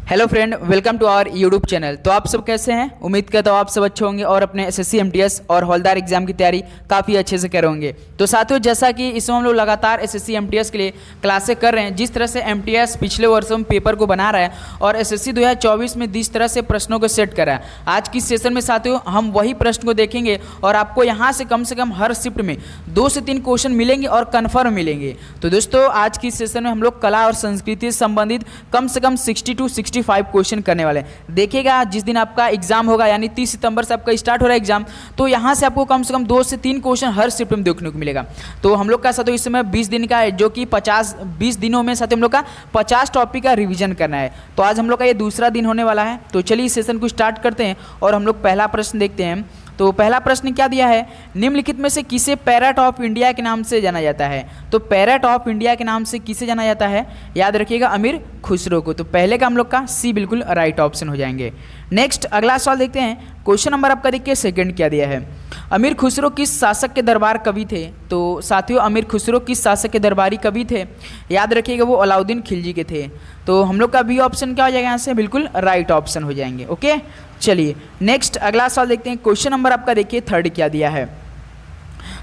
Hello friend, welcome to our YouTube channel. तो आप सब कैसे हैं? उम्मीद करता हूँ आप सब अच्छे होंगे और अपने एसएससी एमटीएस और हवलदार एग्जाम की तैयारी काफ़ी अच्छे से कर रहे होंगे। तो साथियों, जैसा कि इसमें हम लोग लगातार एसएससी एमटीएस के लिए क्लासें कर रहे हैं, जिस तरह से एमटीएस पिछले वर्षों में पेपर को बना रहा है और एसएससी 2024 में जिस तरह से प्रश्नों को सेट कर रहा है, आज की सेशन में साथियों हम वही प्रश्न को देखेंगे और आपको यहाँ से कम हर शिफ्ट में 2 से 3 क्वेश्चन मिलेंगे और कन्फर्म मिलेंगे। तो दोस्तों, आज की सेशन में हम लोग कला और संस्कृति से संबंधित कम से कम 60 to 65 क्वेश्चन करने वाले हैं। देखिएगा, जिस दिन आपका एग्जाम होगा यानी 30 सितंबर से आपका स्टार्ट हो रहा है एग्जाम, तो यहाँ से आपको कम से कम 2 से 3 क्वेश्चन हर शिफ्ट में देखने को मिलेगा। तो हम लोग का साथ इस समय 20 दिन का है, जो कि 20 दिनों में साथ हम लोग का 50 टॉपिक का रिवीजन करना है। तो आज हम लोग का ये दूसरा दिन होने वाला है। तो चलिए इस सेशन को स्टार्ट करते हैं और हम लोग पहला प्रश्न देखते हैं। तो पहला प्रश्न क्या दिया है, निम्नलिखित में से किसे पैरेट ऑफ इंडिया के नाम से जाना जाता है? तो पैरेट ऑफ इंडिया के नाम से किसे जाना जाता है? याद रखिएगा, अमीर खुसरो को। तो पहले का हम लोग का सी बिल्कुल राइट ऑप्शन हो जाएंगे। नेक्स्ट अगला सवाल देखते हैं। क्वेश्चन नंबर आपका देखिए, सेकंड क्या दिया है, अमीर खुसरो किस शासक के दरबार कवि थे? तो साथियों, अमीर खुसरो किस शासक के दरबारी कवि थे? याद रखिएगा, वो अलाउद्दीन खिलजी के थे। तो हम लोग का बी ऑप्शन क्या हो जाएगा? यहाँ से बिल्कुल राइट ऑप्शन हो जाएंगे। ओके, चलिए नेक्स्ट अगला सवाल देखते हैं। क्वेश्चन नंबर आपका देखिए, थर्ड क्या दिया है,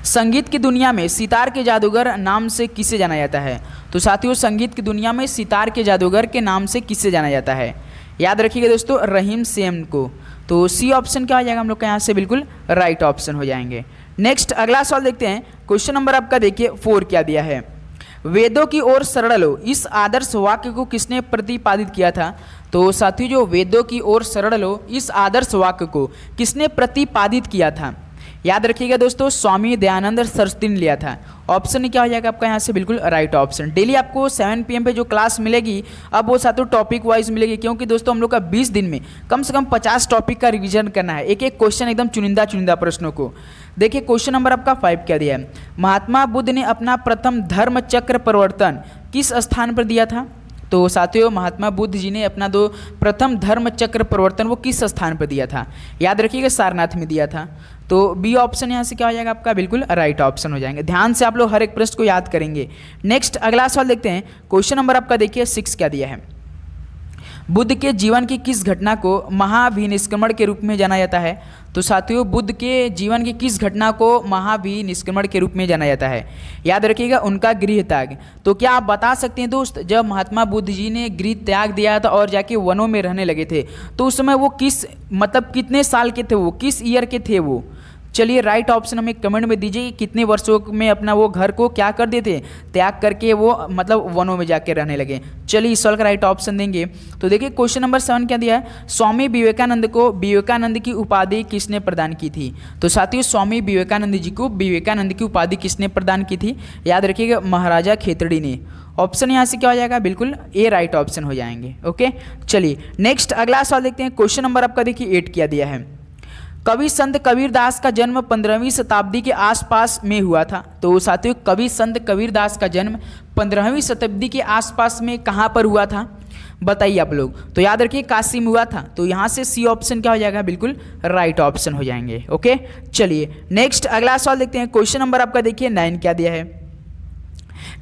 संगीत की दुनिया में सितार के जादूगर नाम से किसे जाना जाता है? तो साथियों, संगीत की दुनिया में सितार के जादूगर के नाम से किसे जाना जाता है? याद रखिएगा दोस्तों, रहीम सेन को। तो सी ऑप्शन क्या हो जाएगा? हम लोग का यहाँ से बिल्कुल राइट ऑप्शन हो जाएंगे। नेक्स्ट अगला सवाल देखते हैं। क्वेश्चन नंबर आपका देखिए, 4 क्या दिया है, वेदों की ओर सरल लो, इस आदर्श वाक्य को किसने प्रतिपादित किया था? तो साथियों, जो वेदों की ओर सरल लो, इस आदर्श वाक्य को किसने प्रतिपादित किया था? याद रखिएगा दोस्तों, स्वामी दयानंद सरस्वती ने लिया था। ऑप्शन क्या हो जाएगा आपका यहाँ से बिल्कुल राइट ऑप्शन। डेली आपको 7 PM पे जो क्लास मिलेगी, अब वो साथों टॉपिक वाइज मिलेगी, क्योंकि दोस्तों हम लोग का 20 दिन में कम से कम 50 टॉपिक का रिवीजन करना है, एक एक क्वेश्चन एकदम चुनिंदा प्रश्नों को। देखिए क्वेश्चन नंबर आपका 5 क्या दिया है, महात्मा बुद्ध ने अपना प्रथम धर्म चक्र परिवर्तन किस स्थान पर दिया था? तो साथियों, महात्मा बुद्ध जी ने अपना प्रथम धर्म चक्र परिवर्तन वो किस स्थान पर दिया था? याद रखिएगा, सारनाथ में दिया था। तो बी ऑप्शन यहाँ से क्या हो जाएगा आपका? बिल्कुल राइट ऑप्शन हो जाएंगे। ध्यान से आप लोग हर एक प्रश्न को याद करेंगे। नेक्स्ट अगला सवाल देखते हैं। क्वेश्चन नंबर आपका देखिए, 6 क्या दिया है, बुद्ध के जीवन की किस घटना को महाभिनिष्क्रमण के रूप में जाना जाता है? तो साथियों, बुद्ध के जीवन की किस घटना को महाभिनिष्क्रमण के रूप में जाना जाता है? याद रखिएगा, उनका गृह त्याग। तो क्या आप बता सकते हैं दोस्त, जब महात्मा बुद्ध जी ने गृह त्याग दिया था और जाके वनों में रहने लगे थे, तो उस समय वो किस कितने साल के थे, वो किस ईयर के थे वो? चलिए राइट ऑप्शन हमें कमेंट में दीजिए, कितने वर्षों में अपना वो घर को क्या कर देते, त्याग करके वो वनों में जाके रहने लगे। चलिए इस सवाल का राइट ऑप्शन देंगे। तो देखिए क्वेश्चन नंबर 7 क्या दिया है, स्वामी विवेकानंद को विवेकानंद की उपाधि किसने प्रदान की थी? तो साथियों, स्वामी विवेकानंद जी को विवेकानंद की उपाधि किसने प्रदान की थी? याद रखिएगा, महाराजा खेतड़ी ने। ऑप्शन यहाँ से क्या हो जाएगा? बिल्कुल ए राइट ऑप्शन हो जाएंगे। ओके, चलिए नेक्स्ट अगला सवाल देखते हैं। क्वेश्चन नंबर आपका देखिए 8 क्या दिया है, कवि संत कबीरदास का जन्म 15वीं शताब्दी के आसपास में हुआ था। तो साथियों, कवि संत कबीरदास का जन्म 15वीं शताब्दी के आसपास में कहाँ पर हुआ था? बताइए आप लोग। तो याद रखिए, काशी में हुआ था। तो यहाँ से सी ऑप्शन क्या हो जाएगा? बिल्कुल राइट ऑप्शन हो जाएंगे। ओके, चलिए नेक्स्ट अगला सवाल देखते हैं। क्वेश्चन नंबर आपका देखिए 9 क्या दिया है,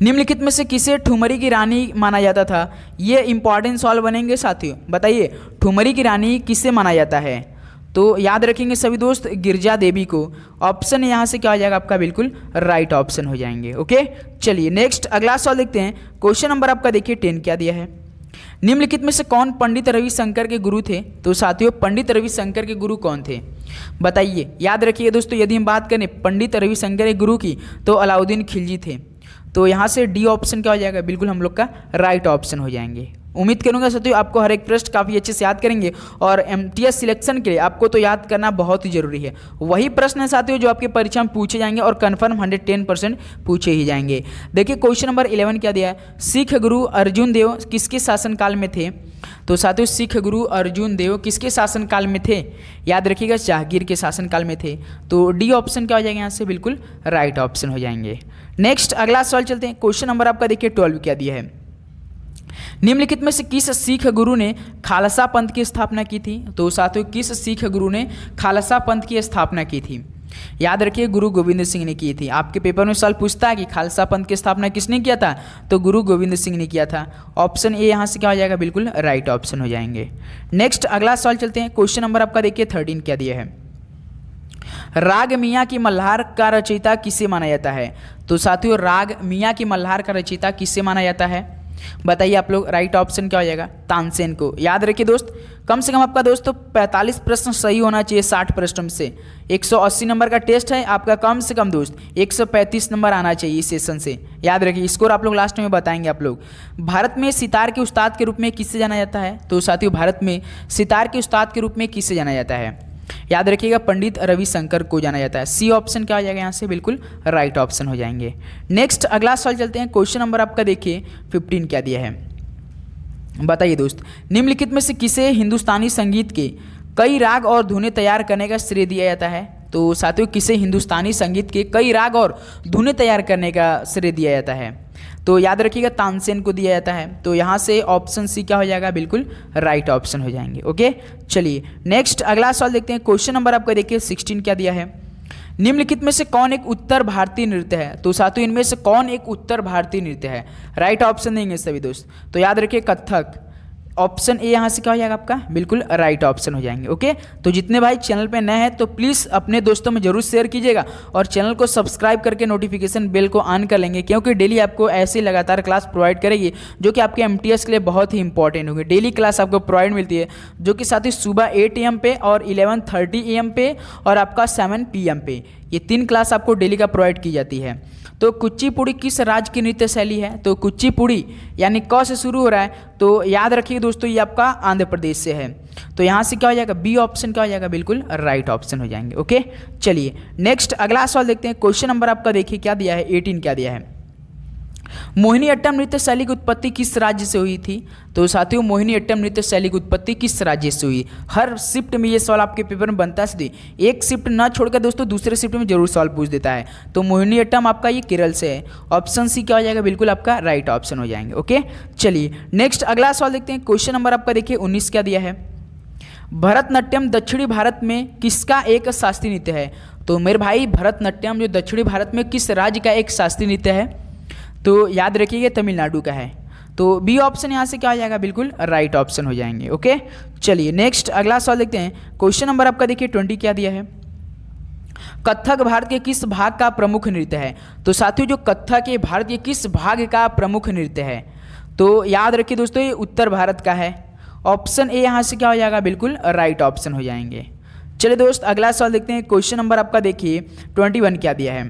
निम्नलिखित में से किसे ठुमरी की रानी माना जाता था? ये इंपॉर्टेंट सवाल बनेंगे साथियों। बताइए, ठुमरी की रानी किसे माना जाता है? तो याद रखेंगे सभी दोस्त, गिरजा देवी को। ऑप्शन यहाँ से क्या हो जाएगा आपका? बिल्कुल राइट ऑप्शन हो जाएंगे। ओके, चलिए नेक्स्ट अगला सवाल देखते हैं। क्वेश्चन नंबर आपका देखिए 10 क्या दिया है, निम्नलिखित में से कौन पंडित रविशंकर के गुरु थे? तो साथियों, पंडित रविशंकर के गुरु कौन थे? बताइए। याद रखिए दोस्तों, यदि हम बात करें पंडित रविशंकर के गुरु की, तो अलाउद्दीन खिलजी थे। तो यहाँ से डी ऑप्शन क्या हो जाएगा? बिल्कुल हम लोग का राइट ऑप्शन हो जाएंगे। उम्मीद करूंगा साथियों आपको हर एक प्रश्न काफ़ी अच्छे से याद करेंगे, और एमटीएस सिलेक्शन के लिए आपको तो याद करना बहुत ही जरूरी है। वही प्रश्न है साथियों जो आपके परीक्षा में पूछे जाएंगे और कंफर्म 110% पूछे ही जाएंगे। देखिए क्वेश्चन नंबर 11 क्या दिया है, सिख गुरु अर्जुन देव किसके शासनकाल में थे? तो साथियों, सिख गुरु अर्जुन देव किसके शासनकाल में थे? याद रखिएगा, जहांगीर के शासनकाल में थे। तो डी ऑप्शन क्या हो जाएगा? यहाँ से बिल्कुल राइट ऑप्शन हो जाएंगे। नेक्स्ट अगला सवाल चलते हैं। क्वेश्चन नंबर आपका देखिए 12 क्या दिया है, निम्नलिखित में से किस सिख गुरु ने खालसा पंथ की स्थापना की थी? तो साथियों, किस सिख गुरु ने खालसा पंथ की स्थापना की थी? याद रखिए गुरु गोविंद सिंह ने की थी। आपके पेपर में सवाल पूछता है कि खालसा पंथ की स्थापना किसने किया था, तो गुरु गोविंद सिंह ने किया था। ऑप्शन ए यहाँ से क्या हो जाएगा, बिल्कुल राइट ऑप्शन हो जाएंगे। नेक्स्ट अगला सवाल चलते हैं। क्वेश्चन नंबर आपका देखिए 13 क्या दिया है, राग मियाँ की मल्हार का रचयिता किसे माना जाता है। तो साथियों राग मियाँ की मल्हार का रचयिता किसे माना जाता है, बताइए आप लोग। राइट ऑप्शन क्या हो जाएगा, तानसेन को। याद रखिए दोस्त, कम से कम आपका दोस्तों 45 प्रश्न सही होना चाहिए 60 प्रश्नों में से। 180 नंबर का टेस्ट है आपका, कम से कम दोस्त 135 नंबर आना चाहिए इस सेशन से। याद रखिए, स्कोर आप लोग लास्ट में बताएंगे आप लोग। भारत में सितार के उस्ताद के रूप में किससे जाना जाता है, तो साथियों भारत में सितार के उस्ताद के रूप में किससे जाना जाता है, याद रखिएगा पंडित रविशंकर को जाना जाता है। सी ऑप्शन क्या हो जाएगा यहाँ से, बिल्कुल राइट ऑप्शन हो जाएंगे। नेक्स्ट अगला सवाल चलते हैं। क्वेश्चन नंबर आपका देखिए 15 क्या दिया है, बताइए दोस्त। निम्नलिखित में से किसे हिंदुस्तानी संगीत के कई राग और धुनें तैयार करने का श्रेय दिया जाता है। तो साथियों किसे हिंदुस्तानी संगीत के कई राग और धुनें तैयार करने का श्रेय दिया जाता है, तो याद रखिएगा तानसेन को दिया जाता है। तो यहाँ से ऑप्शन सी क्या हो जाएगा, बिल्कुल राइट ऑप्शन हो जाएंगे। ओके चलिए नेक्स्ट अगला सवाल देखते हैं। क्वेश्चन नंबर आपका देखिए 16 क्या दिया है, निम्नलिखित में से कौन एक उत्तर भारतीय नृत्य है। तो साथियों इनमें से कौन एक उत्तर भारतीय नृत्य है, राइट ऑप्शन देंगे सभी दोस्त। तो याद रखिए कथक, ऑप्शन ए यहाँ से क्या हो जाएगा आपका, बिल्कुल राइट ऑप्शन हो जाएंगे। ओके तो जितने भाई चैनल पे नए हैं तो प्लीज़ अपने दोस्तों में जरूर शेयर कीजिएगा और चैनल को सब्सक्राइब करके नोटिफिकेशन बेल को ऑन कर लेंगे, क्योंकि डेली आपको ऐसी लगातार क्लास प्रोवाइड करेगी जो कि आपके एमटीएस के लिए बहुत ही इंपॉर्टेंट होंगे। डेली क्लास आपको प्रोवाइड मिलती है जो कि साथ ही सुबह 8 AM पे और 11:30 AM पे और आपका 7 PM पे, ये 3 क्लास आपको डेली का प्रोवाइड की जाती है। तो कुचिपुड़ी किस राज्य की नृत्य शैली है, तो कुचिपुड़ी यानी क से शुरू हो रहा है, तो याद रखिए दोस्तों ये आपका आंध्र प्रदेश से है। तो यहाँ से क्या हो जाएगा, बी ऑप्शन क्या हो जाएगा, बिल्कुल राइट ऑप्शन हो जाएंगे। ओके चलिए नेक्स्ट अगला सवाल देखते हैं। क्वेश्चन नंबर आपका देखिए क्या दिया है, 18 क्या दिया है, मोहिनीअट्टम नृत्य शैली की उत्पत्ति किस राज्य से हुई थी। तो साथियों मोहिनीअट्टम नृत्य शैली की उत्पत्ति किस राज्य से हुई, हर शिफ्ट में ये सवाल आपके पेपर में बनता है, एक शिफ्ट ना छोड़कर दोस्तों दूसरे शिफ्ट में जरूर सवाल पूछ देता है। तो मोहिनीअट्टम आपका ये केरल से है। ऑप्शन सी क्या हो जाएगा, बिल्कुल आपका राइट ऑप्शन हो जाएंगे। ओके चलिए नेक्स्ट अगला सवाल देखते हैं। क्वेश्चन नंबर आपका देखिए 19 क्या दिया है, भरतनाट्यम दक्षिणी भारत में किसका एक शास्त्रीय नृत्य है। तो मेरे भाई भरतनाट्यम जो दक्षिणी भारत में किस राज्य का एक शास्त्रीय नृत्य है, तो याद रखिएगा तमिलनाडु का है। तो बी ऑप्शन यहाँ से क्या आ जाएगा, बिल्कुल राइट ऑप्शन हो जाएंगे। ओके चलिए नेक्स्ट अगला सवाल देखते हैं। क्वेश्चन नंबर आपका देखिए 20 क्या दिया है, कथक भारत के किस भाग का प्रमुख नृत्य है। तो साथियों जो कथक ये भारत के किस भाग का प्रमुख नृत्य है, तो याद रखिए दोस्तों ये उत्तर भारत का है। ऑप्शन ए यहाँ से क्या हो जाएगा, बिल्कुल राइट ऑप्शन हो जाएंगे। चलिए दोस्त अगला सवाल देखते हैं। क्वेश्चन नंबर आपका देखिए 21 क्या दिया है,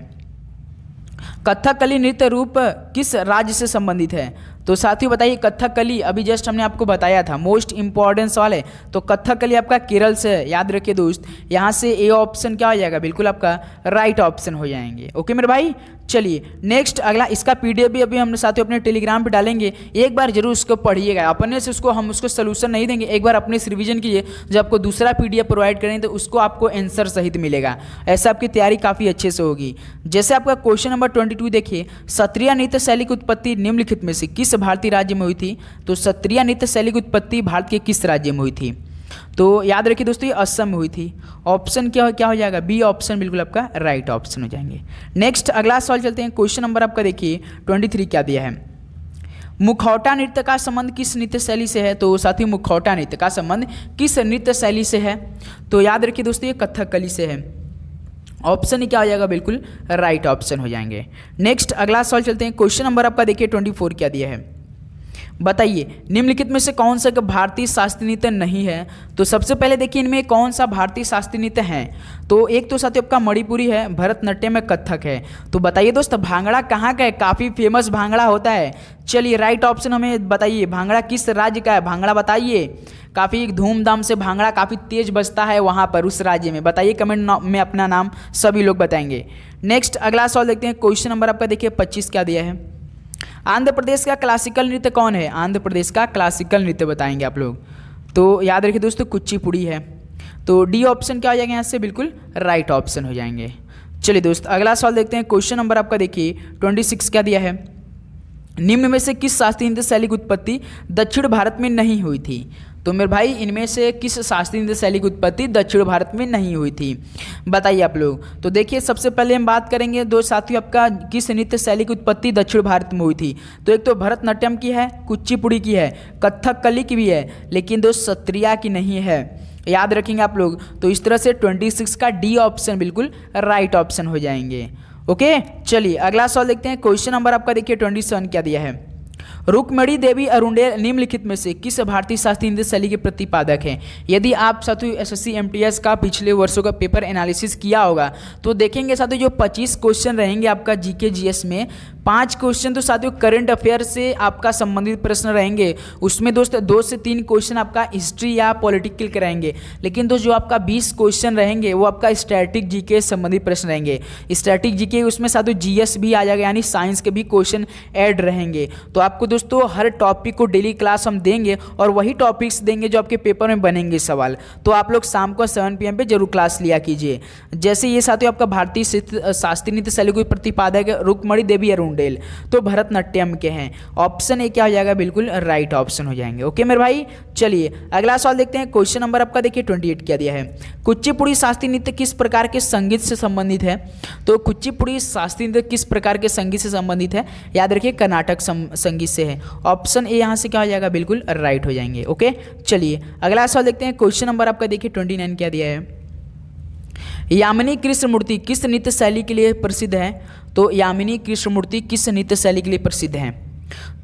कथकली नृत्य रूप किस राज्य से संबंधित है। तो साथियों बताइए कथकली अभी जस्ट हमने आपको बताया था, मोस्ट इंपॉर्टेंट सवाल है। तो कथकली आपका केरल से है, याद रखिए दोस्त। यहाँ से ए ऑप्शन क्या हो जाएगा, बिल्कुल आपका राइट ऑप्शन हो जाएंगे। ओके मेरे भाई चलिए नेक्स्ट अगला, इसका पीडीएफ भी अभी हम साथियों अपने टेलीग्राम पे डालेंगे, एक बार जरूर उसको पढ़िएगा। अपने से उसको हम उसको सोल्यूशन नहीं देंगे, एक बार अपने से रिवीजन कीजिए। जब आपको दूसरा पीडीएफ प्रोवाइड करेंगे तो उसको आपको आंसर सहित मिलेगा, ऐसा आपकी तैयारी काफ़ी अच्छे से होगी। जैसे आपका क्वेश्चन नंबर 22 देखिए, सत्रिया नृत्य शैली की उत्पत्ति निम्नलिखित में से किस भारतीय राज्य में हुई थी। तो सत्रिया नृत्य शैली की उत्पत्ति भारत के किस राज्य में हुई थी। तो याद रखिए दोस्तों ये असम में हुई थी। ऑप्शन क्या हो जाएगा, बी ऑप्शन बिल्कुल आपका राइट ऑप्शन हो जाएंगे। नेक्स्ट अगला सवाल चलते हैं। क्वेश्चन नंबर आपका देखिए 23 क्या दिया है, मुखौटा नृत्य का संबंध किस नृत्य शैली से है। तो साथ ही मुखौटा नृत्य का संबंध किस नृत्य शैली से है। तो याद रखिए दोस्तों ये कथकली से है। ऑप्शन क्या हो जाएगा, बिल्कुल राइट ऑप्शन हो जाएंगे। नेक्स्ट अगला सवाल चलते हैं। क्वेश्चन नंबर आपका देखिए 24 क्या दिया है, बताइए निम्नलिखित में से कौन सा भारतीय शास्त्रीय नृत्य नहीं है। तो सबसे पहले देखिए इनमें कौन सा भारतीय शास्त्रीय नृत्य है। तो एक तो साथियों आपका मणिपुरी है, भरतनाट्यम में कथक है। तो बताइए दोस्त भांगड़ा कहाँ का है, काफ़ी फेमस भांगड़ा होता है। चलिए राइट ऑप्शन हमें बताइए, भांगड़ा किस राज्य का है, भांगड़ा बताइए। काफ़ी धूमधाम से भांगड़ा काफ़ी तेज बजता है वहाँ पर उस राज्य में, बताइए कमेंट में अपना नाम, सभी लोग बताएंगे। नेक्स्ट अगला सवाल देखते हैं। क्वेश्चन नंबर आपका देखिए 25 क्या दिया है, आंध्र प्रदेश का क्लासिकल नृत्य कौन है। आंध्र प्रदेश का क्लासिकल नृत्य बताएंगे आप लोग। तो याद रखिए दोस्तों कुचिपुड़ी है। तो डी ऑप्शन क्या हो जाएगा यहाँ से, बिल्कुल राइट ऑप्शन हो जाएंगे। चलिए दोस्त अगला सवाल देखते हैं। क्वेश्चन नंबर आपका देखिए 26 क्या दिया है, निम्न में से किस शास्त्रीय नृत्य शैली की उत्पत्ति दक्षिण भारत में नहीं हुई थी। तो मेरे भाई इनमें से किस शास्त्रीय नृत्य शैली की उत्पत्ति दक्षिण भारत में नहीं हुई थी, बताइए आप लोग। तो देखिए सबसे पहले हम बात करेंगे दो साथियों आपका किस नृत्य शैली की उत्पत्ति दक्षिण भारत में हुई थी। तो एक तो भरतनाट्यम की है, कुचिपुड़ी की है, कथकली की भी है, लेकिन दो सत्रिया की नहीं है, याद रखेंगे आप लोग। तो इस तरह से 26 का डी ऑप्शन बिल्कुल राइट ऑप्शन हो जाएंगे। ओके चलिए अगला सवाल देखते हैं। क्वेश्चन नंबर आपका देखिए 27 क्या दिया है। रुक्मणी देवी अरुंडेल निम्नलिखित में से किस भारतीय शास्त्रीय नृत्य शैली के प्रतिपादक हैं। यदि आप साथियों एसएससी एमटीएस का पिछले वर्षों का पेपर एनालिसिस किया होगा तो देखेंगे साथियों जो 25 क्वेश्चन रहेंगे आपका जीके जीएस में, 5 क्वेश्चन तो साथियों करंट अफेयर से आपका संबंधित प्रश्न रहेंगे, उसमें दोस्त 2 से 3 क्वेश्चन आपका हिस्ट्री या पॉलिटिकल के रहेंगे, लेकिन दोस्त जो आपका 20 क्वेश्चन रहेंगे वो आपका स्टैटिक जीके संबंधित प्रश्न रहेंगे। स्टैटिक जीके उसमें साथियों जीएस भी आ जाएगा, यानी साइंस के भी क्वेश्चन ऐड रहेंगे। तो आपको दोस्तों हर टॉपिक को डेली क्लास हम देंगे और वही टॉपिक्स देंगे जो आपके पेपर में बनेंगे सवाल। तो आप लोग शाम को 7 PM पे जरूर क्लास लिया कीजिए। जैसे ये साथियों आपका भारतीय शास्त्रीय नृत्य शैली को प्रतिपादक है रुक्मणी देवी अरुंडेल, तो भरतनाट्यम के हैं। ऑप्शन ए क्या हो जाएगा, बिल्कुल राइट ऑप्शन हो जाएंगे। ओके मेरे भाई चलिए अगला सवाल देखते हैं। क्वेश्चन नंबर आपका देखिए 28 क्या दिया है। कुचिपुड़ी शास्त्रीय नृत्य किस प्रकार के संगीत से संबंधित है। तो कुचिपुड़ी शास्त्रीय नृत्य किस प्रकार के संगीत से संबंधित है, याद रखिए कर्नाटक संगीत से है। ऑप्शन ए यहाँ से क्या हो जाएगा, बिल्कुल राइट हो जाएंगे। ओके चलिए अगला सवाल देखते हैं। क्वेश्चन नंबर आपका देखिए 29 क्या दिया है। यामिनी कृष्णमूर्ति किस नृत्य शैली के लिए प्रसिद्ध है। तो यामिनी कृष्णमूर्ति किस नृत्य शैली के लिए प्रसिद्ध है।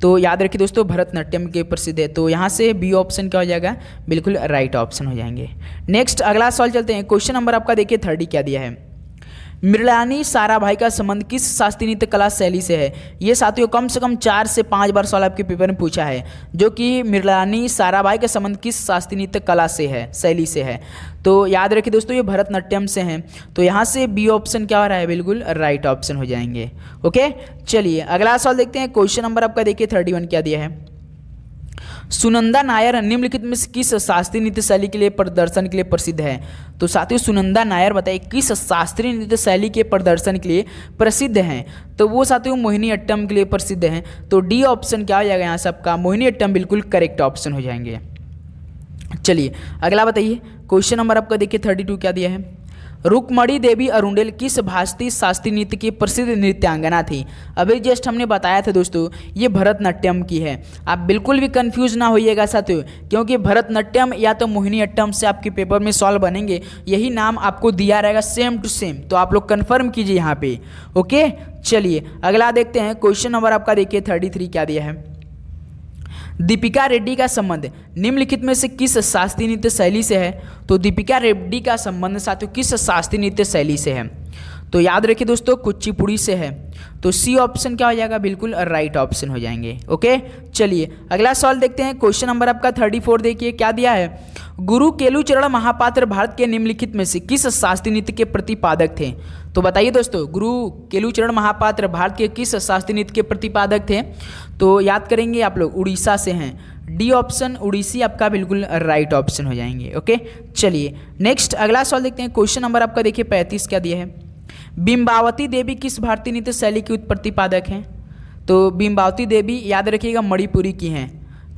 तो याद रखिए दोस्तों भरतनाट्यम के प्रसिद्ध है। तो यहाँ से बी ऑप्शन क्या हो जाएगा, बिल्कुल राइट ऑप्शन हो जाएंगे। नेक्स्ट अगला सवाल चलते हैं। क्वेश्चन नंबर आपका देखिए 30 क्या दिया है। मृणालिनी साराभाई का संबंध किस शास्त्रीय नृत्य कला शैली से है। ये साथियों कम से कम 4 से 5 बार सवाल आपके पेपर में पूछा है, जो कि मृणालिनी साराभाई का संबंध किस शास्त्रीय नृत्य कला से है, शैली से है। तो याद रखिए दोस्तों ये भरतनाट्यम से हैं। तो यहाँ से बी ऑप्शन क्या हो रहा है, बिल्कुल राइट ऑप्शन हो जाएंगे। ओके चलिए अगला सवाल देखते हैं। क्वेश्चन नंबर आपका देखिए 31 क्या दिया है। सुनंदा नायर निम्नलिखित में किस शास्त्रीय नृत्य शैली के लिए प्रदर्शन के लिए प्रसिद्ध है। तो साथियों सुनंदा नायर बताइए किस शास्त्रीय नृत्य शैली के प्रदर्शन के लिए प्रसिद्ध हैं। तो वो साथियों मोहिनी अट्टम के लिए प्रसिद्ध हैं। तो डी ऑप्शन क्या हो जाएगा यहाँ से आपका, मोहिनी अट्टम बिल्कुल करेक्ट ऑप्शन हो जाएंगे। चलिए अगला बताइए। क्वेश्चन नंबर आपका देखिए 32 क्या दिया है। रुक्मणी देवी अरुंडेल किस भारतीय शास्त्रीय नृत्य की प्रसिद्ध नृत्यांगना थी। अभी जस्ट हमने बताया था दोस्तों ये भरतनाट्यम की है। आप बिल्कुल भी कंफ्यूज ना होइएगा साथियों, क्योंकि भरतनाट्यम या तो मोहिनी अट्टम से आपके पेपर में सॉल्व बनेंगे, यही नाम आपको दिया रहेगा सेम टू सेम। तो आप लोग कन्फर्म कीजिए यहाँ पे। ओके चलिए अगला देखते हैं। क्वेश्चन नंबर आपका देखिए 33 क्या दिया है। दीपिका रेड्डी का संबंध निम्नलिखित में से किस शास्त्रीय नृत्य शैली से है। तो दीपिका रेड्डी का संबंध साथियों किस शास्त्रीय नृत्य शैली से है। तो याद रखिए दोस्तों कुचिपुड़ी से है। तो सी ऑप्शन क्या हो जाएगा, बिल्कुल राइट ऑप्शन हो जाएंगे। ओके चलिए अगला सवाल देखते हैं। क्वेश्चन नंबर आपका 34 देखिए क्या दिया है। गुरु केलुचरण महापात्र भारत के निम्नलिखित में से किस शास्त्रीय नृत्य के प्रतिपादक थे। तो बताइए दोस्तों गुरु केलुचरण महापात्र भारत के किस शास्त्रीय नृत्य के प्रतिपादक थे। तो याद करेंगे आप लोग उड़ीसा से हैं। डी ऑप्शन उड़ीसी आपका बिल्कुल राइट ऑप्शन हो जाएंगे। ओके चलिए नेक्स्ट अगला सवाल देखते हैं। क्वेश्चन नंबर आपका देखिए 35 क्या दिया है। बिंबावती देवी किस भारतीय नृत्य शैली की प्रतिपादक हैं। तो बिंबावती देवी याद रखिएगा मणिपुरी की हैं।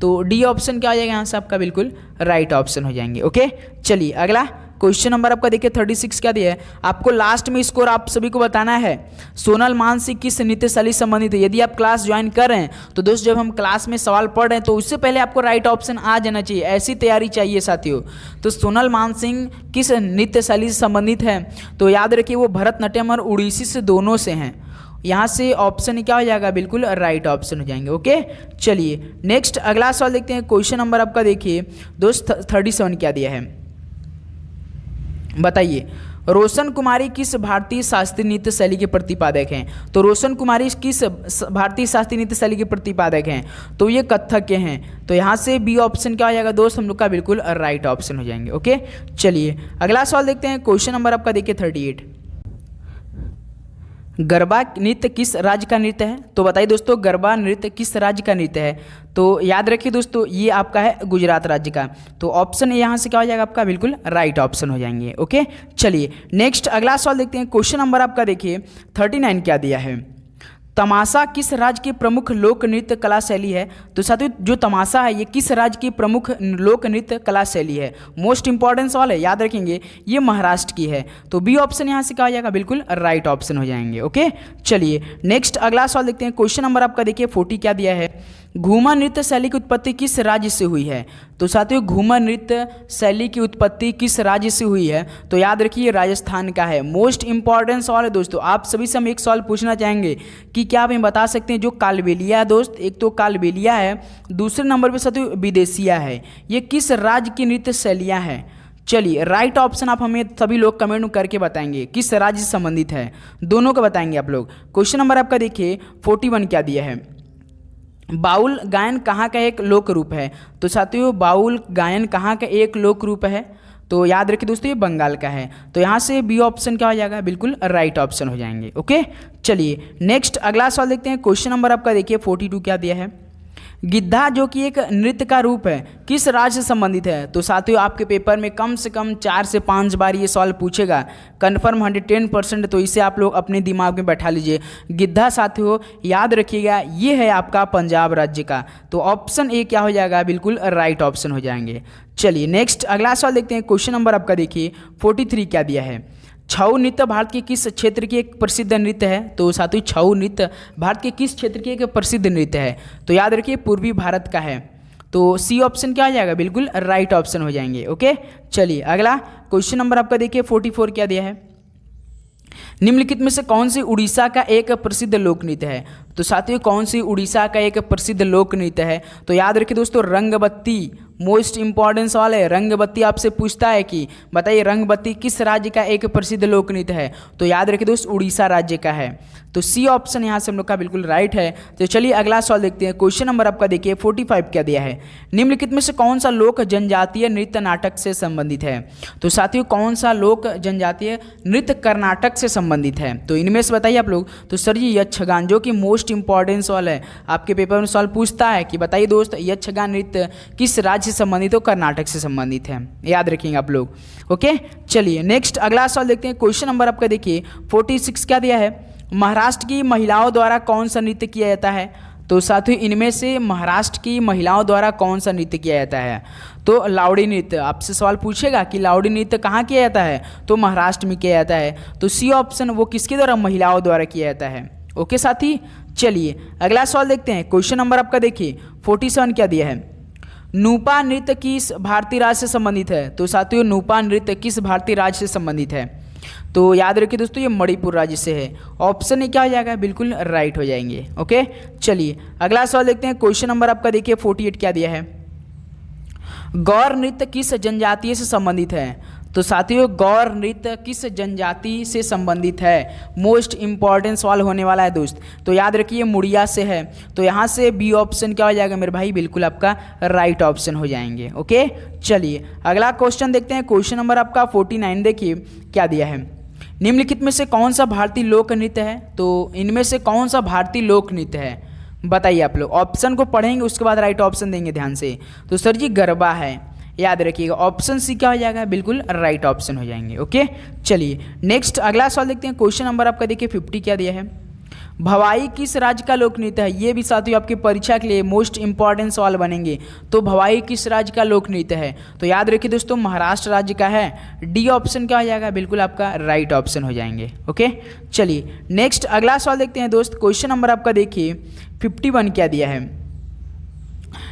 तो डी ऑप्शन क्या आ जाएगा यहाँ से आपका, बिल्कुल राइट ऑप्शन हो जाएंगे। ओके चलिए अगला क्वेश्चन नंबर आपका देखिए 36 क्या दिया है। आपको लास्ट में स्कोर आप सभी को बताना है। सोनल मानसिंह किस नृत्य शैली से संबंधित है। यदि आप क्लास ज्वाइन कर रहे हैं तो दोस्त जब हम क्लास में सवाल पढ़ रहे हैं तो उससे पहले आपको राइट ऑप्शन आ जाना चाहिए, ऐसी तैयारी चाहिए साथियों। तो सोनल मानसिंह किस नृत्य शैली से संबंधित है। तो याद रखिए वो भरतनाट्यम और उड़ीसी से दोनों से हैं। यहाँ से ऑप्शन क्या हो जाएगा, बिल्कुल राइट ऑप्शन हो जाएंगे। ओके चलिए नेक्स्ट अगला सवाल देखते हैं। क्वेश्चन नंबर आपका देखिए दोस्त 37 क्या दिया है। बताइए रोशन कुमारी किस भारतीय शास्त्रीय नृत्य शैली के प्रतिपादक हैं। तो रोशन कुमारी किस भारतीय शास्त्रीय नृत्य शैली के प्रतिपादक हैं। तो ये कथक के हैं। तो यहाँ से बी ऑप्शन क्या हो जाएगा दोस्त, हम लोग का बिल्कुल राइट ऑप्शन हो जाएंगे। ओके चलिए अगला सवाल देखते हैं। क्वेश्चन नंबर आपका देखिए 38। गरबा नृत्य किस राज्य का नृत्य है। तो बताइए दोस्तों गरबा नृत्य किस राज्य का नृत्य है। तो याद रखिए दोस्तों ये आपका है गुजरात राज्य का। तो ऑप्शन यहाँ से क्या हो जाएगा आपका, बिल्कुल राइट ऑप्शन हो जाएंगे। ओके चलिए नेक्स्ट अगला सवाल देखते हैं। क्वेश्चन नंबर आपका देखिए 39 क्या दिया है। तमाशा किस राज्य की प्रमुख लोक नृत्य कला शैली है? तो साथियों जो तमाशा है ये किस राज्य की प्रमुख लोक नृत्य कला शैली है? मोस्ट इंपॉर्टेंट सवाल है, याद रखेंगे, ये महाराष्ट्र की है। तो बी ऑप्शन यहाँ से क्या हो जाएगा, बिल्कुल राइट ऑप्शन हो जाएंगे। ओके, चलिए नेक्स्ट अगला सवाल देखते हैं। क्वेश्चन नंबर आपका देखिए 40 क्या दिया है, घूमर नृत्य शैली की उत्पत्ति किस राज्य से हुई है? तो साथियों घूमर नृत्य शैली की उत्पत्ति किस राज्य से हुई है? तो याद रखिए राजस्थान का है। मोस्ट इंपॉर्टेंट सवाल है दोस्तों। आप सभी से हम एक सवाल पूछना चाहेंगे कि क्या आप हमें बता सकते हैं जो कालबेलिया है दोस्त, एक तो कालबेलिया है, दूसरे नंबर पर साथियों विदेशिया है, ये किस राज्य की नृत्य शैलियाँ हैं? चलिए राइट ऑप्शन आप हमें सभी लोग कमेंट में करके बताएंगे किस राज्य से संबंधित है, दोनों का बताएंगे आप लोग। क्वेश्चन नंबर आपका देखिए 41 क्या दिया है, बाउल गायन कहाँ का एक लोक रूप है? तो साथियों बाउल गायन कहाँ का एक लोक रूप है? तो याद रखिए दोस्तों ये बंगाल का है। तो यहाँ से बी ऑप्शन क्या हो जाएगा, बिल्कुल राइट ऑप्शन हो जाएंगे। ओके, चलिए नेक्स्ट अगला सवाल देखते हैं। क्वेश्चन नंबर आपका देखिए 42 क्या दिया है, गिद्धा जो कि एक नृत्य का रूप है किस राज्य से संबंधित है? तो साथियों आपके पेपर में कम से कम 4 से 5 बार ये सवाल पूछेगा, कन्फर्म 110%। तो इसे आप लोग अपने दिमाग में बैठा लीजिए। गिद्धा साथियों याद रखिएगा ये है आपका पंजाब राज्य का। तो ऑप्शन ए क्या हो जाएगा, बिल्कुल राइट ऑप्शन हो जाएंगे। चलिए नेक्स्ट अगला सवाल देखते हैं। क्वेश्चन नंबर आपका देखिए 43 क्या दिया है, छऊ नृत्य भारत के किस क्षेत्र की एक प्रसिद्ध नृत्य है? तो साथियों छऊ नृत्य भारत के किस क्षेत्र की एक प्रसिद्ध नृत्य है? तो याद रखिए पूर्वी भारत का है। तो सी ऑप्शन क्या हो जाएगा, बिल्कुल राइट ऑप्शन हो जाएंगे। ओके, चलिए अगला क्वेश्चन नंबर आपका देखिए 44 क्या दिया है, निम्नलिखित में से कौन सी उड़ीसा का एक प्रसिद्ध लोक नृत्य है? तो साथियों कौन सी उड़ीसा का एक प्रसिद्ध लोक नृत्य है? तो याद रखिए दोस्तों रंगबत्ती। मोस्ट इंपॉर्टेंट सवाल है, रंगबत्ती आपसे पूछता है कि बताइए रंगबत्ती किस राज्य का एक प्रसिद्ध लोक नृत्य है? तो याद रखिए दोस्त उड़ीसा राज्य का है। तो सी ऑप्शन यहाँ से हम लोग का बिल्कुल राइट है। तो चलिए अगला सवाल देखते हैं। क्वेश्चन नंबर आपका देखिए 45 क्या दिया है, निम्नलिखित में से कौन सा लोक जनजातीय नृत्य नाटक से संबंधित है? तो साथियों कौन सा लोक जनजातीय नृत्य कर्नाटक से संबंधित है? तो इनमें से बताइए आप लोग। तो सर जी यक्षगान, जो कि मोस्ट इंपॉर्टेंट सवाल है, आपके पेपर में सवाल पूछता है कि बताइए दोस्त यक्षगान नृत्य किस राज्य से संबंधित हो? कर्नाटक से संबंधित है, याद रखेंगे आप लोग। ओके, चलिए नेक्स्ट अगला सवाल देखते हैं। क्वेश्चन नंबर आपका देखिए 46 क्या दिया है, महाराष्ट्र की महिलाओं द्वारा कौन सा नृत्य किया जाता है? तो साथियों इनमें से महाराष्ट्र की महिलाओं द्वारा कौन सा नृत्य किया जाता है? तो लावड़ी नृत्य। आपसे सवाल पूछेगा कि लावड़ी नृत्य कहाँ किया जाता है? तो महाराष्ट्र में किया जाता है। तो सी ऑप्शन वो किसके द्वारा, महिलाओं द्वारा किया जाता है। ओके साथी, चलिए अगला सवाल देखते हैं। क्वेश्चन नंबर आपका देखिए 47 क्या दिया है, नूपा नृत्य किस भारतीय राज्य से संबंधित है? तो साथियों नूपा नृत्य किस भारतीय राज्य से संबंधित है? तो याद रखिए दोस्तों ये मणिपुर राज्य से है। ऑप्शन ए क्या हो जाएगा, बिल्कुल राइट हो जाएंगे। ओके, चलिए अगला सवाल देखते हैं। क्वेश्चन नंबर आपका देखिए 48 क्या दिया है, गौर नृत्य किस जनजातीय से संबंधित है? तो साथियों गौर नृत्य किस जनजाति से संबंधित है? मोस्ट इंपॉर्टेंट सवाल होने वाला है दोस्त। तो याद रखिए मुड़िया से है। तो यहाँ से बी ऑप्शन क्या हो जाएगा मेरे भाई, बिल्कुल आपका राइट ऑप्शन हो जाएंगे। ओके, चलिए अगला क्वेश्चन देखते हैं। क्वेश्चन नंबर आपका 49 देखिए क्या दिया है, निम्नलिखित में से कौन सा भारतीय लोक नृत्य है? तो इनमें से कौन सा भारतीय लोक नृत्य है, बताइए आप लोग। ऑप्शन को पढ़ेंगे उसके बाद राइट ऑप्शन देंगे ध्यान से। तो सर जी गरबा है, याद रखिएगा ऑप्शन सी क्या हो जाएगा, बिल्कुल राइट ऑप्शन हो जाएंगे। ओके, चलिए नेक्स्ट अगला सवाल देखते हैं। क्वेश्चन नंबर आपका देखिए 50 क्या दिया है, भवाई किस राज्य का लोक नृत्य है? ये भी साथियों आपकी परीक्षा के लिए मोस्ट इंपॉर्टेंट सवाल बनेंगे। तो भवाई किस राज्य का लोक नृत्य है? तो याद रखिए दोस्तों महाराष्ट्र राज्य का है। डी ऑप्शन क्या हो जाएगा, बिल्कुल आपका राइट ऑप्शन हो जाएंगे। ओके, चलिए नेक्स्ट अगला सवाल देखते हैं दोस्त। क्वेश्चन नंबर आपका देखिए 51 क्या दिया है,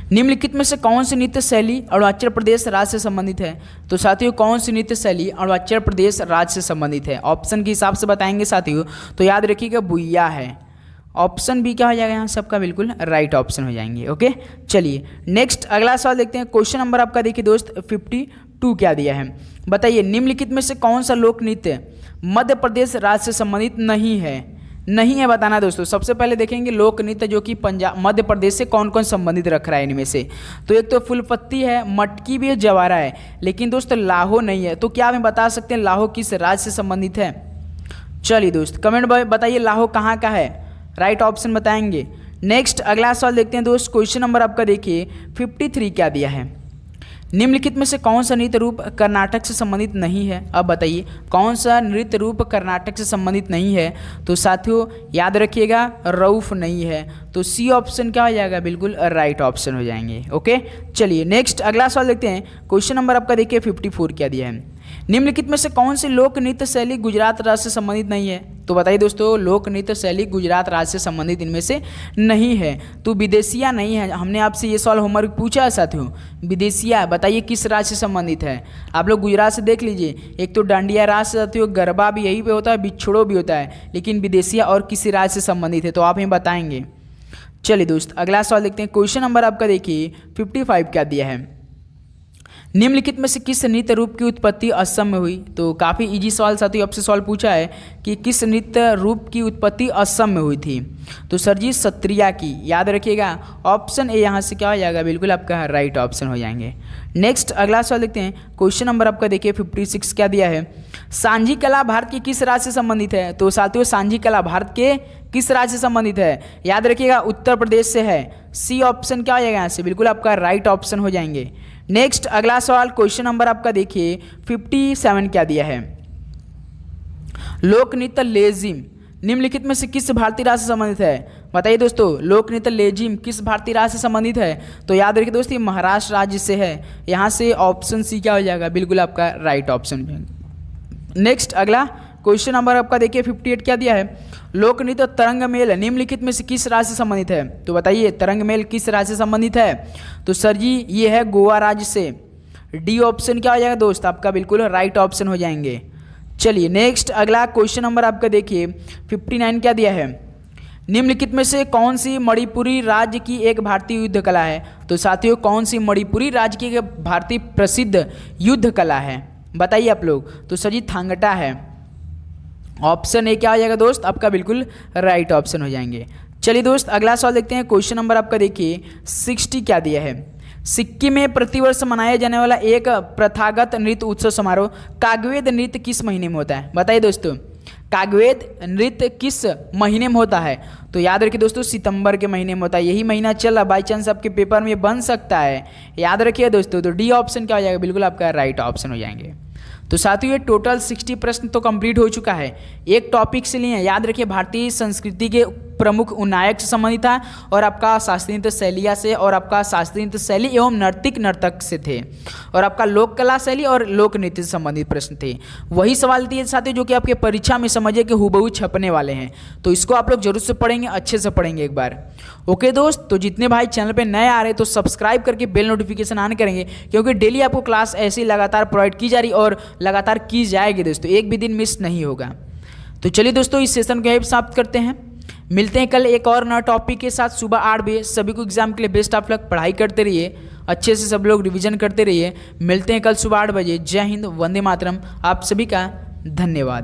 निम्नलिखित में से कौन सी नृत्य शैली अरुणाचल प्रदेश राज्य से संबंधित है? तो साथियों कौन सी नृत्य शैली अरुणाचल प्रदेश राज्य से संबंधित है? ऑप्शन के हिसाब से बताएंगे साथियों। तो याद रखिएगा बुइया है। ऑप्शन बी क्या हो जाएगा यहाँ सबका, बिल्कुल राइट ऑप्शन हो जाएंगे। ओके, चलिए नेक्स्ट अगला सवाल देखते हैं। क्वेश्चन नंबर आपका देखिए दोस्त 52 क्या दिया है, बताइए निम्नलिखित में से कौन सा लोक नृत्य मध्य प्रदेश राज्य से संबंधित नहीं है? नहीं है बताना दोस्तों। सबसे पहले देखेंगे लोक नृत्य जो कि पंजाब मध्य प्रदेश से कौन कौन संबंधित रख रहा है इनमें से। तो एक तो फुलपत्ती है, मटकी भी है, जवारा है, लेकिन दोस्त लाहो नहीं है। तो क्या हमें बता सकते हैं लाहो किस राज्य से संबंधित है? चलिए दोस्त कमेंट बताइए लाहो कहाँ का है, राइट ऑप्शन बताएंगे। नेक्स्ट अगला सवाल देखते हैं दोस्त। क्वेश्चन नंबर आपका देखिए 53 क्या दिया है, निम्नलिखित में से कौन सा नृत्य रूप कर्नाटक से संबंधित नहीं है? अब बताइए कौन सा नृत्य रूप कर्नाटक से संबंधित नहीं है? तो साथियों याद रखिएगा रऊफ नहीं है, तो सी ऑप्शन क्या हो जाएगा? बिल्कुल राइट ऑप्शन हो जाएंगे। ओके, चलिए नेक्स्ट अगला सवाल देखते हैं। क्वेश्चन नंबर आपका देखिए 54 क्या दिया है। निम्नलिखित में से कौन सी लोक नृत्य शैली गुजरात राज्य से संबंधित नहीं है? तो बताइए दोस्तों लोक नृत्य शैली गुजरात राज्य से संबंधित इनमें से नहीं है। तो विदेशिया नहीं है। हमने आपसे ये सवाल होमवर्क पूछा है साथियों, विदेशिया बताइए किस राज्य से संबंधित है? आप लोग गुजरात से देख लीजिए, एक तो डांडिया रास से साथियों, गरबा भी यहीं पे होता है, बिछड़ो भी होता है, लेकिन विदेशिया और किसी राज्य से संबंधित है तो आप हमें बताएंगे। चलिए दोस्त अगला सवाल देखते हैं। क्वेश्चन नंबर आपका देखिए 55 क्या दिया है। निम्नलिखित में से किस नृत्य रूप की उत्पत्ति असम में हुई? तो काफ़ी इजी सवाल साथियों आपसे सवाल पूछा है कि किस नृत्य रूप की उत्पत्ति असम में हुई थी? तो सर जी सत्रिया की, याद रखिएगा ऑप्शन ए यहाँ से क्या हो जाएगा? बिल्कुल आपका राइट ऑप्शन हो जाएंगे। नेक्स्ट अगला सवाल देखते हैं। क्वेश्चन नंबर आपका देखिए 56 क्या दिया है। सांझी कला भारत के किस राज्य से संबंधित है? तो साथियों सांझी कला भारत के किस राज्य से संबंधित है? याद रखिएगा उत्तर प्रदेश से है। सी ऑप्शन क्या हो जाएगा यहाँ से? बिल्कुल आपका राइट ऑप्शन हो जाएंगे। नेक्स्ट अगला सवाल क्वेश्चन नंबर आपका देखिए 57 क्या दिया है। लोक नृत्य लेजिम निम्नलिखित में से किस भारतीय राज्य से संबंधित है? बताइए दोस्तों लोक नृत्य लेजिम किस भारतीय राज्य से संबंधित है? तो याद रखिए दोस्तों महाराष्ट्र राज्य से है। यहाँ से ऑप्शन सी क्या हो जाएगा? बिल्कुल आपका राइट ऑप्शन। नेक्स्ट अगला क्वेश्चन नंबर आपका देखिए 58 क्या दिया है। लोक नृत्य तरंग मेल निम्नलिखित में से किस राज्य से संबंधित है? तो बताइए तरंग मेल किस राज्य से संबंधित है? तो सर जी ये है गोवा राज्य से। डी ऑप्शन क्या हो जाएगा दोस्त? आपका बिल्कुल राइट ऑप्शन हो जाएंगे। चलिए नेक्स्ट अगला क्वेश्चन नंबर आपका देखिए 59 क्या दिया है। निम्नलिखित में से कौन सी मणिपुरी राज्य की एक भारतीय युद्ध कला है? तो साथियों कौन सी मणिपुरी राज्य की एक भारतीय प्रसिद्ध युद्ध कला है? बताइए आप लोग। तो सर जी थांगटा है। ऑप्शन ए क्या हो जाएगा दोस्त? आपका बिल्कुल राइट ऑप्शन हो जाएंगे। चलिए दोस्त अगला सवाल देखते हैं। क्वेश्चन नंबर आपका देखिए 60 क्या दिया है। सिक्किम में प्रतिवर्ष मनाया जाने वाला एक प्रथागत नृत्य उत्सव समारोह कागवेद नृत्य किस महीने में होता है? बताइए दोस्तों कागवेद नृत्य किस महीने में होता है? तो याद रखिए दोस्तों सितंबर के महीने में होता है। यही महीना चल रहा, बाई चांस आपके पेपर में बन सकता है, याद रखिए दोस्तों। तो डी ऑप्शन क्या हो जाएगा? बिल्कुल आपका राइट ऑप्शन हो जाएंगे। तो साथियों ये टोटल 60 प्रश्न तो कंप्लीट हो चुका है। एक टॉपिक से लिए याद रखिए भारतीय संस्कृति के प्रमुख उन्नायक से संबंधित था, और आपका शास्त्रीय नृत्य शैलिया से, और आपका शास्त्रीय नृत्य शैली एवं नर्तक से थे, और आपका लोक कला शैली और लोक नृत्य से संबंधित प्रश्न थे। वही सवाल दिए साथियों जो कि आपके परीक्षा में समझिए कि हुबहू छपने वाले हैं। तो इसको आप लोग जरूर से पढ़ेंगे, अच्छे से पढ़ेंगे एक बार। ओके दोस्त, तो जितने भाई चैनल पे नए आ रहे हैं तो सब्सक्राइब करके बेल नोटिफिकेशन ऑन करेंगे, क्योंकि डेली आपको क्लास ऐसी लगातार प्रोवाइड की जा रही और लगातार की जाएगी दोस्तों, एक भी दिन मिस नहीं होगा। तो चलिए दोस्तों इस सेशन को यहीं समाप्त करते हैं। मिलते हैं कल एक और नया टॉपिक के साथ सुबह 8 बजे। सभी को एग्जाम के लिए बेस्ट ऑफ लक। पढ़ाई करते रहिए, अच्छे से सब लोग रिवीजन करते रहिए। मिलते हैं कल सुबह 8 बजे। जय हिंद, वंदे मातरम। आप सभी का धन्यवाद।